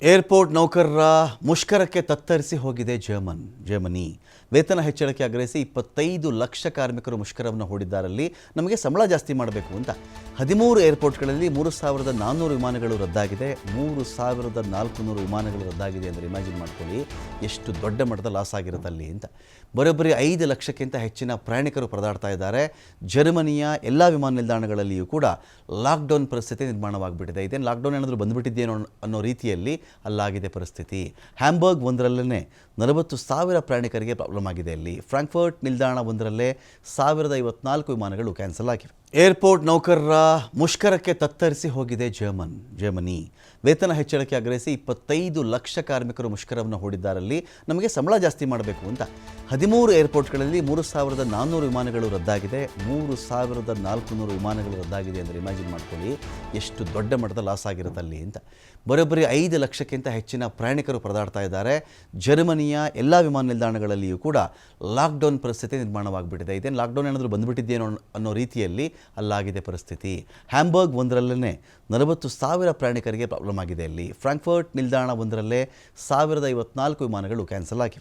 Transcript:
Airport ನೌಕರರ ಮುಷ್ಕರಕ್ಕೆ ತತ್ತರಿಸಿ ಹೋಗಿದೆ ಜರ್ಮನಿ. ವೇತನ ಹೆಚ್ಚಳಕ್ಕೆ ಆಗ್ರಹಿಸಿ 25 ಲಕ್ಷ ಕಾರ್ಮಿಕರು ಮುಷ್ಕರವನ್ನು ಹೂಡಿದ್ದಾರಲ್ಲಿ ನಮಗೆ ಸಂಬಳ ಜಾಸ್ತಿ ಮಾಡಬೇಕು ಅಂತ 13 ಏರ್ಪೋರ್ಟ್ಗಳಲ್ಲಿ 3400 ವಿಮಾನಗಳು ರದ್ದಾಗಿದೆ. 3400 ವಿಮಾನಗಳು ರದ್ದಾಗಿದೆ ಅಂದರೆ ಇಮ್ಯಾಜಿನ್ ಮಾಡ್ಕೊಳ್ಳಿ ಎಷ್ಟು ದೊಡ್ಡ ಮಟ್ಟದ ಲಾಸ್ ಆಗಿರುತ್ತಲ್ಲಿ ಅಂತ. ಬರೋಬ್ಬರಿ 5 ಲಕ್ಷಕ್ಕಿಂತ ಹೆಚ್ಚಿನ ಪ್ರಯಾಣಿಕರು ಪರದಾಡ್ತಾ ಇದ್ದಾರೆ. ಜರ್ಮನಿಯ ಎಲ್ಲ ವಿಮಾನ ನಿಲ್ದಾಣಗಳಲ್ಲಿಯೂ ಕೂಡ ಲಾಕ್ಡೌನ್ ಪರಿಸ್ಥಿತಿ ನಿರ್ಮಾಣವಾಗಿಬಿಟ್ಟಿದೆ. ಇದೇನು ಲಾಕ್ಡೌನ್ ಏನಾದರೂ ಬಂದುಬಿಟ್ಟಿದ್ದೇನೋ ಅನ್ನೋ ರೀತಿಯಲ್ಲಿ ಅಲ್ಲಾಗಿದೆ ಪರಿಸ್ಥಿತಿ. ಹ್ಯಾಂಬರ್ಗ್ ಒಂದರಲ್ಲೇ 40,000 ಪ್ರಯಾಣಿಕರಿಗೆ ಪ್ರಾಬ್ಲಮ್ ಆಗಿದೆ. ಅಲ್ಲಿ ಫ್ರಾಂಕ್ಫರ್ಟ್ ನಿಲ್ದಾಣ ಒಂದರಲ್ಲೇ 1054 ವಿಮಾನಗಳು ಕ್ಯಾನ್ಸಲ್ ಆಗಿವೆ. ಏರ್ಪೋರ್ಟ್ ನೌಕರರ ಮುಷ್ಕರಕ್ಕೆ ತತ್ತರಿಸಿ ಹೋಗಿದೆ ಜರ್ಮನಿ. ವೇತನ ಹೆಚ್ಚಳಕ್ಕೆ ಆಗ್ರಹಿಸಿ 25 ಲಕ್ಷ ಕಾರ್ಮಿಕರು ಮುಷ್ಕರವನ್ನು ಹೂಡಿದ್ದಾರಲ್ಲಿ ನಮಗೆ ಸಂಬಳ ಜಾಸ್ತಿ ಮಾಡಬೇಕು ಅಂತ 13 ಏರ್ಪೋರ್ಟ್ಗಳಲ್ಲಿ 3400 ವಿಮಾನಗಳು ರದ್ದಾಗಿದೆ. 3400 ವಿಮಾನಗಳು ರದ್ದಾಗಿದೆ ಅಂದರೆ ಇಮ್ಯಾಜಿನ್ ಮಾಡ್ಕೊಳ್ಳಿ ಎಷ್ಟು ದೊಡ್ಡ ಮಟ್ಟದ ಲಾಸ್ ಆಗಿರುತ್ತಲ್ಲಿ ಅಂತ. ಬರೋಬ್ಬರಿ 5 ಲಕ್ಷಕ್ಕಿಂತ ಹೆಚ್ಚಿನ ಪ್ರಯಾಣಿಕರು ಪರದಾಡ್ತಾ ಇದ್ದಾರೆ. ಜರ್ಮನಿಯ ಎಲ್ಲ ವಿಮಾನ ನಿಲ್ದಾಣಗಳಲ್ಲಿಯೂ ಕೂಡ ಲಾಕ್ಡೌನ್ ಪರಿಸ್ಥಿತಿ ನಿರ್ಮಾಣವಾಗಿಬಿಟ್ಟಿದೆ. ಇದೇನು ಲಾಕ್ಡೌನ್ ಏನಾದರೂ ಬಂದುಬಿಟ್ಟಿದ್ದೇನೋ ಅನ್ನೋ ರೀತಿಯಲ್ಲಿ ಅಲ್ಲಾಗಿದೆ ಪರಿಸ್ಥಿತಿ. ಹ್ಯಾಂಬರ್ಗ್ ಒಂದರಲ್ಲೇ 40,000 ಪ್ರಯಾಣಿಕರಿಗೆ ಪ್ರಾಬ್ಲಮ್ ಆಗಿದೆ. ಅಲ್ಲಿ ಫ್ರಾಂಕ್ಫರ್ಟ್ ನಿಲ್ದಾಣ ಒಂದರಲ್ಲೇ 1054 ವಿಮಾನಗಳು ಕ್ಯಾನ್ಸಲ್ ಆಗಿವೆ.